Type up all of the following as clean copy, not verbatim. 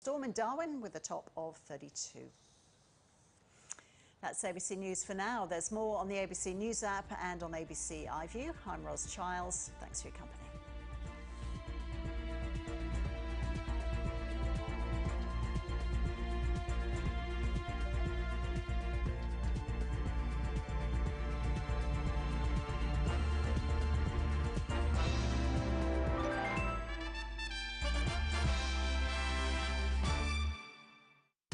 Storm in Darwin with a top of 32. That's ABC News for now. There's more on the ABC News app and on ABC iView. I'm Ros Childs. Thanks for your company.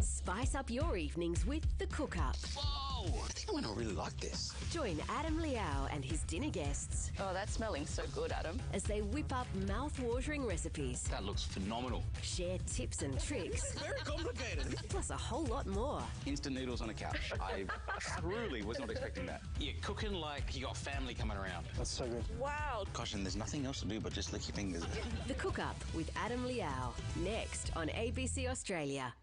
Spice up your evenings with The Cook-Up. Whoa! I think I'm going to really like this. Join Adam Liao and his dinner guests. Oh, that's smelling so good, Adam. As they whip up mouth-watering recipes. That looks phenomenal. Share tips and tricks. Very complicated. Plus a whole lot more. Instant noodles on a couch. I truly was not expecting that. You're cooking like you got family coming around. That's so good. Wow. Gosh, and there's nothing else to do but just lick your fingers. The Cook-Up with Adam Liao. Next on ABC Australia.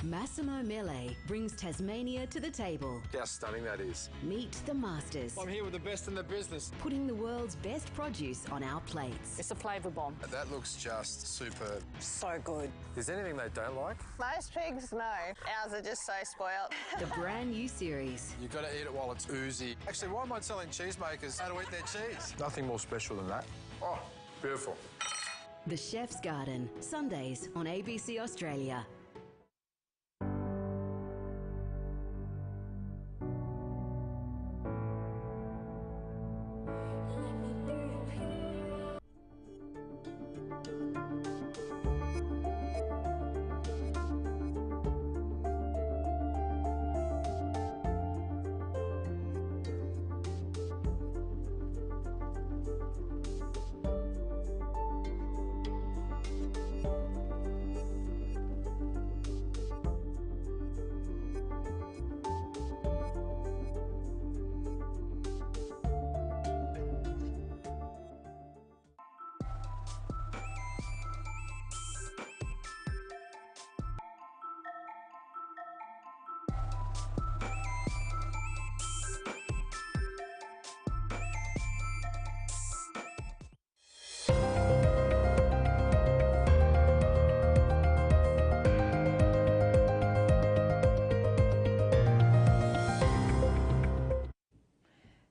Massimo Mele brings Tasmania to the table. How stunning that is. Meet the masters. I'm here with the best in the business. Putting the world's best produce on our plates. It's a flavour bomb. That looks just superb. So good. Is there anything they don't like? Most pigs, no. Ours are just so spoiled. The brand new series. You've got to eat it while it's oozy. Actually, why am I telling cheesemakers how to eat their cheese? Nothing more special than that. Oh, beautiful. The Chef's Garden, Sundays on ABC Australia.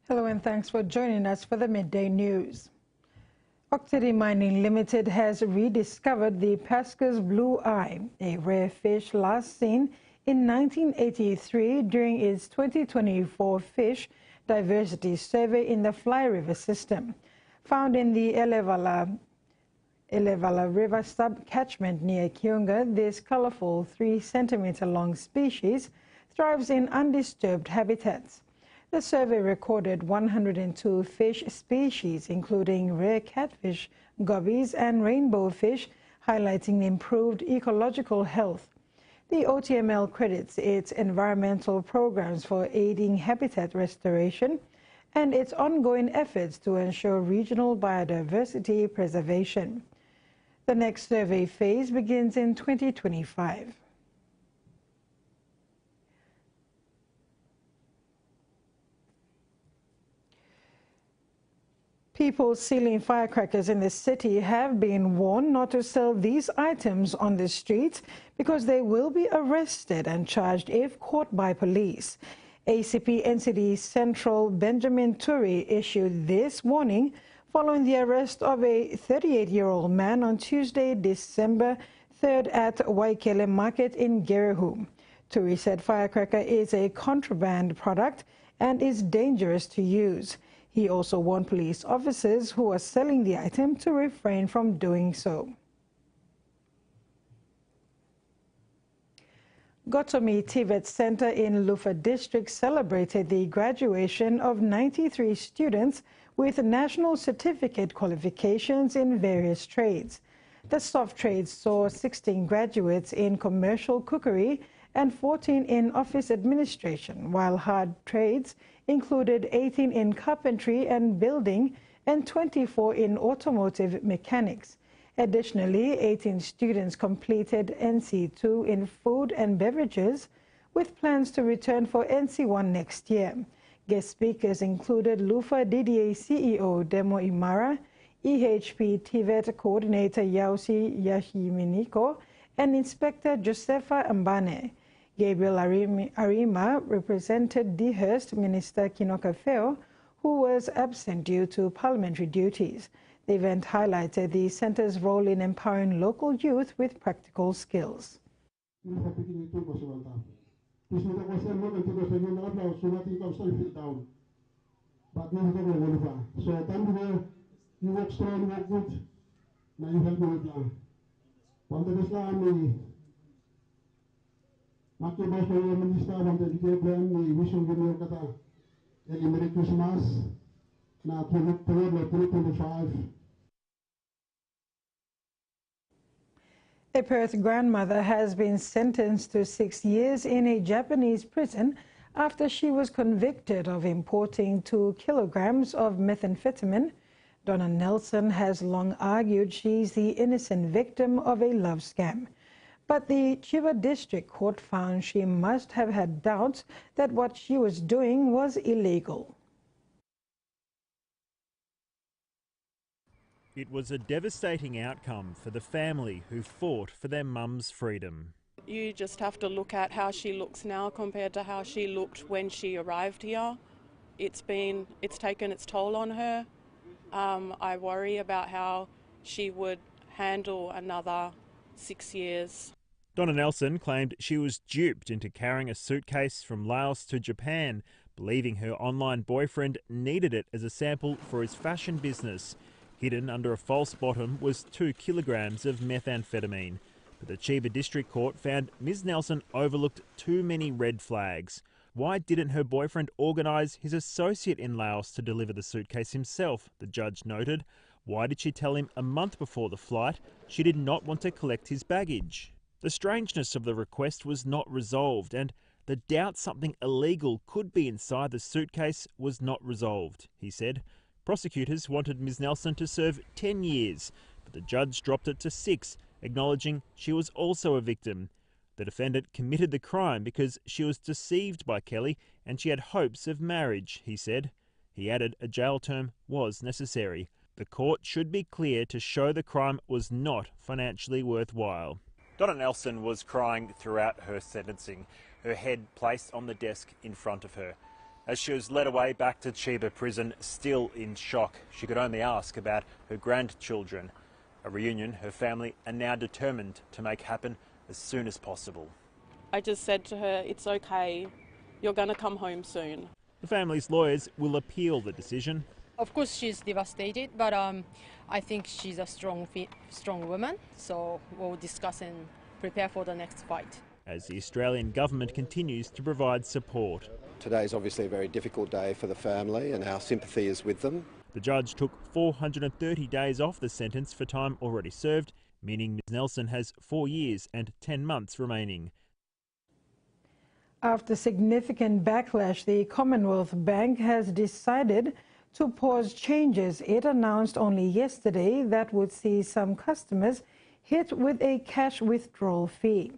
Hello and thanks for joining us for the midday news. Octady Mining Limited has rediscovered the Pasca's blue eye, a rare fish last seen in 1983 during its 2024 Fish Diversity Survey in the Fly River system. Found in the Elevala River sub-catchment near Kiunga, this colorful 3-centimeter long species thrives in undisturbed habitats. The survey recorded 102 fish species, including rare catfish, gobies, and rainbow fish, highlighting improved ecological health. The OTML credits its environmental programs for aiding habitat restoration and its ongoing efforts to ensure regional biodiversity preservation. The next survey phase begins in 2025. People selling firecrackers in the city have been warned not to sell these items on the streets because they will be arrested and charged if caught by police. ACP NCD Central Benjamin Turi issued this warning following the arrest of a 38-year-old man on Tuesday, December 3rd at Waikele Market in Gerehu. Turi said firecracker is a contraband product and is dangerous to use. He also warned police officers who are selling the item to refrain from doing so. Gotomi TVET Center in Lufa District celebrated the graduation of 93 students with national certificate qualifications in various trades. The soft trades saw 16 graduates in commercial cookery and 14 in office administration, while hard trades included 18 in carpentry and building and 24 in automotive mechanics. Additionally, 18 students completed NC2 in food and beverages, with plans to return for NC1 next year. Guest speakers included Lufa DDA CEO Demo Imara, EHP TVET Coordinator Yausi Yashiminiko, and Inspector Josefa Mbane. Gabriel Arima represented Dehurst Minister Kinoka Feo, who was absent due to parliamentary duties. The event highlighted the centre's role in empowering local youth with practical skills. But you so time you work strong, you work good. Now you help me with plan. One the best me. Maki boss for your minister, one the DJ plan, me wish you give me kata. Merry Christmas. Now 2025. A Perth grandmother has been sentenced to 6 years in a Japanese prison after she was convicted of importing 2 kilograms of methamphetamine. Donna Nelson has long argued she's the innocent victim of a love scam. But the Chiba District Court found she must have had doubts that what she was doing was illegal. It was a devastating outcome for the family who fought for their mum's freedom. You just have to look at how she looks now compared to how she looked when she arrived here. It's taken its toll on her. I worry about how she would handle another 6 years. Donna Nelson claimed she was duped into carrying a suitcase from Laos to Japan, believing her online boyfriend needed it as a sample for his fashion business. Hidden under a false bottom was 2 kilograms of methamphetamine. But the Chiba District Court found Ms Nelson overlooked too many red flags. Why didn't her boyfriend organise his associate in Laos to deliver the suitcase himself, the judge noted. Why did she tell him a month before the flight she did not want to collect his baggage? The strangeness of the request was not resolved, and the doubt something illegal could be inside the suitcase was not resolved, he said. Prosecutors wanted Ms Nelson to serve 10 years, but the judge dropped it to 6, acknowledging she was also a victim. The defendant committed the crime because she was deceived by Kelly and she had hopes of marriage, he said. He added a jail term was necessary. The court should be clear to show the crime was not financially worthwhile. Donna Nelson was crying throughout her sentencing, her head placed on the desk in front of her. As she was led away back to Chiba prison, still in shock, she could only ask about her grandchildren. A reunion her family are now determined to make happen as soon as possible. I just said to her, it's okay, you're going to come home soon. The family's lawyers will appeal the decision. Of course she's devastated, but I think she's a strong woman, so we'll discuss and prepare for the next fight. As the Australian government continues to provide support. Today is obviously a very difficult day for the family and our sympathy is with them. The judge took 430 days off the sentence for time already served, meaning Ms Nelson has 4 years and 10 months remaining. After significant backlash, the Commonwealth Bank has decided to pause changes it announced only yesterday that would see some customers hit with a cash withdrawal fee.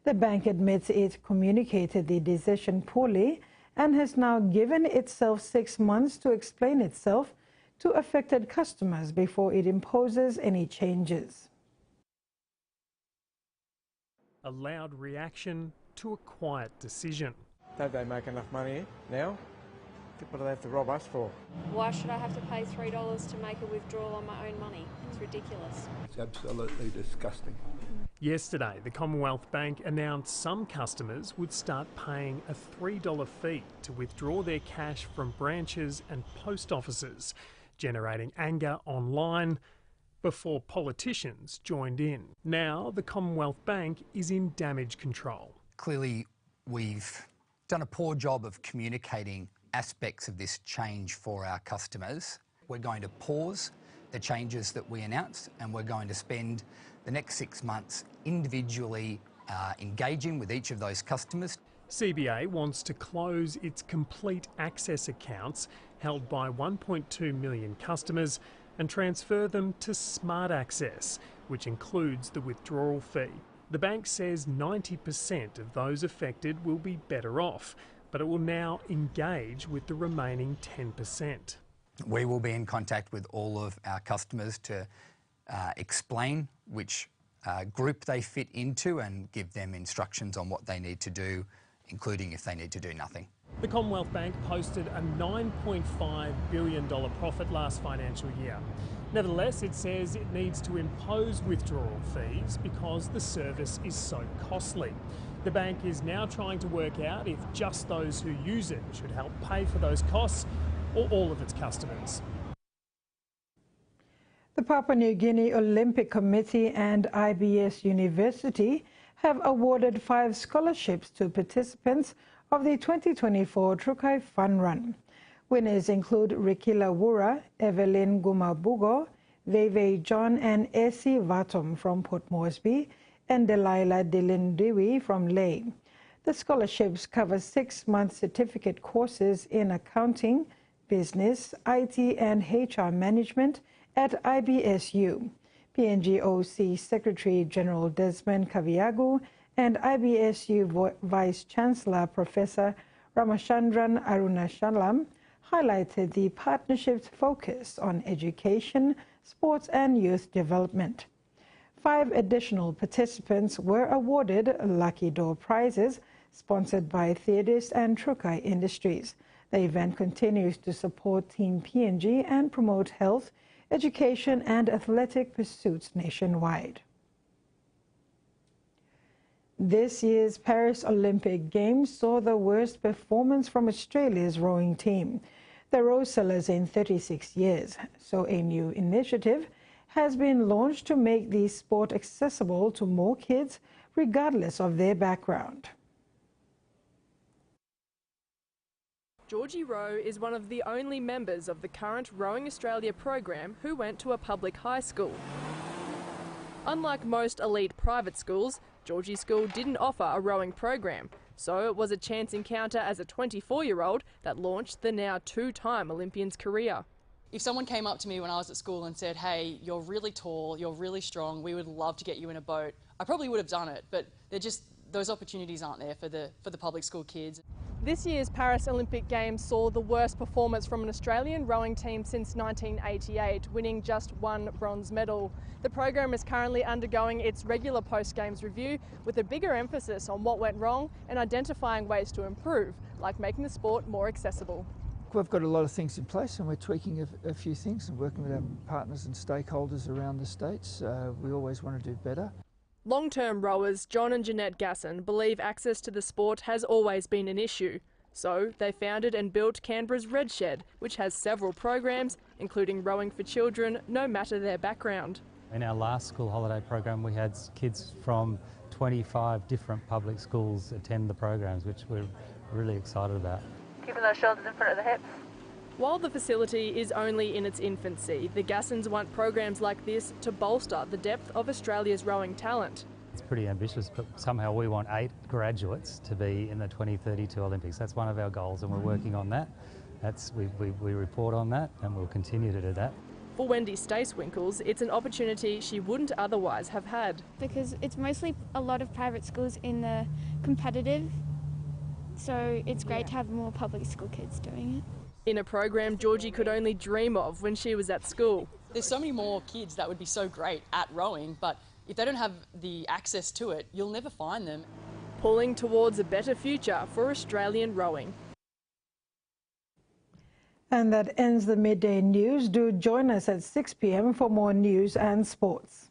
The bank admits it communicated the decision poorly and has now given itself 6 months to explain itself to affected customers before it imposes any changes. A loud reaction to a quiet decision. Don't they make enough money now? What do they have to rob us for? Why should I have to pay $3 to make a withdrawal on my own money? It's ridiculous. It's absolutely disgusting. Yesterday, the Commonwealth Bank announced some customers would start paying a $3 fee to withdraw their cash from branches and post offices, generating anger online before politicians joined in. Now, the Commonwealth Bank is in damage control. Clearly, we've done a poor job of communicating aspects of this change for our customers. We're going to pause the changes that we announced and we're going to spend the next 6 months individually engaging with each of those customers. CBA wants to close its complete access accounts held by 1.2 million customers and transfer them to Smart Access, which includes the withdrawal fee. The bank says 90% of those affected will be better off, but it will now engage with the remaining 10%. We will be in contact with all of our customers to explain which group they fit into and give them instructions on what they need to do, including if they need to do nothing. The Commonwealth Bank posted a $9.5 billion profit last financial year. Nevertheless, it says it needs to impose withdrawal fees because the service is so costly. The bank is now trying to work out if just those who use it should help pay for those costs or all of its customers. The Papua New Guinea Olympic Committee and IBS University have awarded 5 scholarships to participants of the 2024 Trukai Fun Run. Winners include Rikila Wura, Evelyn Gumabugo, Veve John and Essie Vatom from Port Moresby, and Delilah Dilindiwi from Ley. The scholarships cover 6-month certificate courses in accounting, business, IT and HR management at IBSU. PNGOC Secretary General Desmond Kaviagu and IBSU Vice Chancellor Professor Ramachandran Arunachalam highlighted the partnership's focus on education, sports and youth development. 5 additional participants were awarded Lucky Door prizes sponsored by Theodis and Trukai Industries. The event continues to support Team PNG and promote health, education and athletic pursuits nationwide. This year's Paris Olympic Games saw the worst performance from Australia's rowing team. The row sellers in 36 years, so a new initiative has been launched to make the sport accessible to more kids regardless of their background. Georgie Rowe is one of the only members of the current Rowing Australia program who went to a public high school. Unlike most elite private schools, Georgie's school didn't offer a rowing program, so it was a chance encounter as a 24-year-old that launched the now 2-time Olympian's career. If someone came up to me when I was at school and said, hey, you're really tall, you're really strong, we would love to get you in a boat, I probably would have done it, but those opportunities aren't there for the public school kids. This year's Paris Olympic Games saw the worst performance from an Australian rowing team since 1988, winning just 1 bronze medal. The program is currently undergoing its regular post-games review with a bigger emphasis on what went wrong and identifying ways to improve, like making the sport more accessible. We've got a lot of things in place and we're tweaking a few things and working with our partners and stakeholders around the states. We always want to do better. Long-term rowers John and Jeanette Gasson believe access to the sport has always been an issue. So they founded and built Canberra's Red Shed, which has several programs, including rowing for children, no matter their background. In our last school holiday program, we had kids from 25 different public schools attend the programs, which we're really excited about. Keeping those shoulders in front of the hips. While the facility is only in its infancy, the Gassons want programs like this to bolster the depth of Australia's rowing talent. It's pretty ambitious, but somehow we want 8 graduates to be in the 2032 Olympics. That's one of our goals and we're working on that. We report on that and we'll continue to do that. For Wendy Stacewinkles, it's an opportunity she wouldn't otherwise have had. Because it's mostly a lot of private schools in the competitive, so it's great to have more public school kids doing it. In a program Georgie could only dream of when she was at school. There's so many more kids that would be so great at rowing, but if they don't have the access to it, you'll never find them. Pulling towards a better future for Australian rowing. And that ends the midday news. Do join us at 6 p.m. for more news and sports.